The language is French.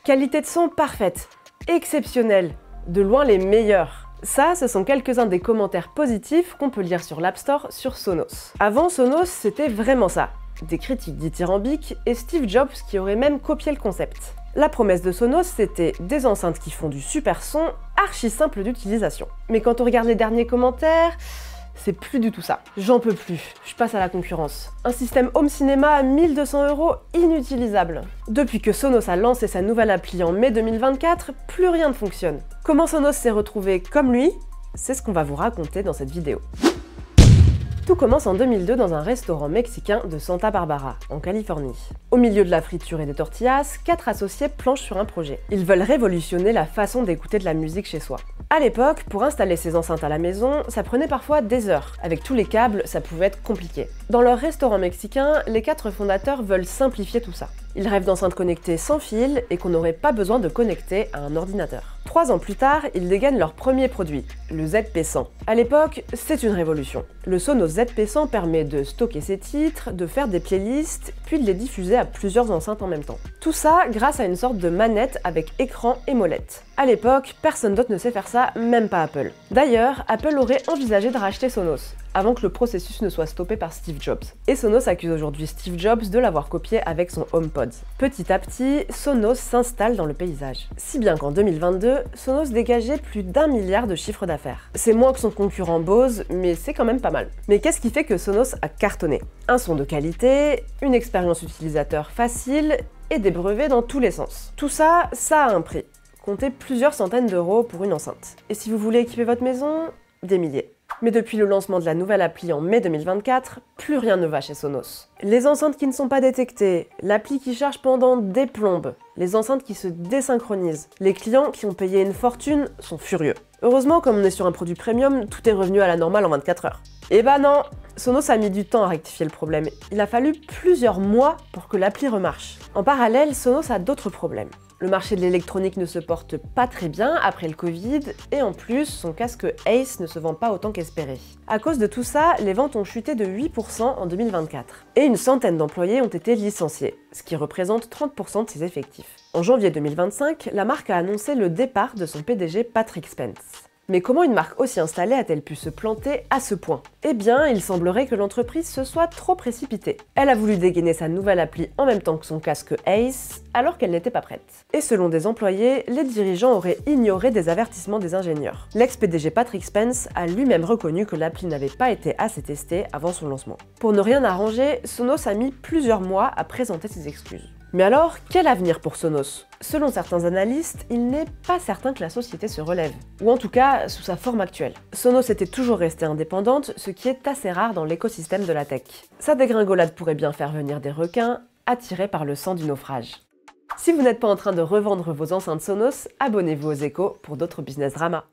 Qualité de son parfaite, exceptionnelle, de loin les meilleurs. Ça, ce sont quelques-uns des commentaires positifs qu'on peut lire sur l'App Store sur Sonos. Avant Sonos, c'était vraiment ça. Des critiques dithyrambiques et Steve Jobs qui aurait même copié le concept. La promesse de Sonos, c'était des enceintes qui font du super son, archi simple d'utilisation. Mais quand on regarde les derniers commentaires, c'est plus du tout ça. J'en peux plus, je passe à la concurrence. Un système home cinéma à 1200 €, inutilisable. Depuis que Sonos a lancé sa nouvelle appli en mai 2024, plus rien ne fonctionne. Comment Sonos s'est retrouvé comme lui? C'est ce qu'on va vous raconter dans cette vidéo. Tout commence en 2002 dans un restaurant mexicain de Santa Barbara, en Californie. Au milieu de la friture et des tortillas, 4 associés planchent sur un projet. Ils veulent révolutionner la façon d'écouter de la musique chez soi. À l'époque, pour installer ces enceintes à la maison, ça prenait parfois des heures. Avec tous les câbles, ça pouvait être compliqué. Dans leur restaurant mexicain, les 4 fondateurs veulent simplifier tout ça. Ils rêvent d'enceintes connectées sans fil et qu'on n'aurait pas besoin de connecter à un ordinateur. 3 ans plus tard, ils dégainent leur premier produit, le ZP100. À l'époque, c'est une révolution. Le Sonos ZP100 permet de stocker ses titres, de faire des playlists, puis de les diffuser à plusieurs enceintes en même temps. Tout ça grâce à une sorte de manette avec écran et molette. À l'époque, personne d'autre ne sait faire ça, même pas Apple. D'ailleurs, Apple aurait envisagé de racheter Sonos, avant que le processus ne soit stoppé par Steve Jobs. Et Sonos accuse aujourd'hui Steve Jobs de l'avoir copié avec son HomePod. Petit à petit, Sonos s'installe dans le paysage. Si bien qu'en 2022, Sonos dégageait plus d'1 milliard de chiffre d'affaires. C'est moins que son concurrent Bose, mais c'est quand même pas mal. Mais qu'est-ce qui fait que Sonos a cartonné? Un son de qualité, une expérience utilisateur facile et des brevets dans tous les sens. Tout ça, ça a un prix. Comptez plusieurs centaines d'euros pour une enceinte. Et si vous voulez équiper votre maison, des milliers. Mais depuis le lancement de la nouvelle appli en mai 2024, plus rien ne va chez Sonos. Les enceintes qui ne sont pas détectées, l'appli qui charge pendant des plombes, les enceintes qui se désynchronisent. Les clients qui ont payé une fortune sont furieux. Heureusement, comme on est sur un produit premium, tout est revenu à la normale en 24 heures. Eh ben non, Sonos a mis du temps à rectifier le problème. Il a fallu plusieurs mois pour que l'appli remarche. En parallèle, Sonos a d'autres problèmes. Le marché de l'électronique ne se porte pas très bien après le Covid et en plus, son casque Ace ne se vend pas autant qu'espéré. À cause de tout ça, les ventes ont chuté de 8% en 2024 et une centaine d'employés ont été licenciés, ce qui représente 30% de ses effectifs. En janvier 2025, la marque a annoncé le départ de son PDG Patrick Spence. Mais comment une marque aussi installée a-t-elle pu se planter à ce point? Eh bien, il semblerait que l'entreprise se soit trop précipitée. Elle a voulu dégainer sa nouvelle appli en même temps que son casque Ace, alors qu'elle n'était pas prête. Et selon des employés, les dirigeants auraient ignoré des avertissements des ingénieurs. L'ex-PDG Patrick Spence a lui-même reconnu que l'appli n'avait pas été assez testée avant son lancement. Pour ne rien arranger, Sonos a mis plusieurs mois à présenter ses excuses. Mais alors, quel avenir pour Sonos? Selon certains analystes, il n'est pas certain que la société se relève, ou en tout cas sous sa forme actuelle. Sonos était toujours restée indépendante, ce qui est assez rare dans l'écosystème de la tech. Sa dégringolade pourrait bien faire venir des requins, attirés par le sang du naufrage. Si vous n'êtes pas en train de revendre vos enceintes Sonos, abonnez-vous aux Échos pour d'autres business dramas.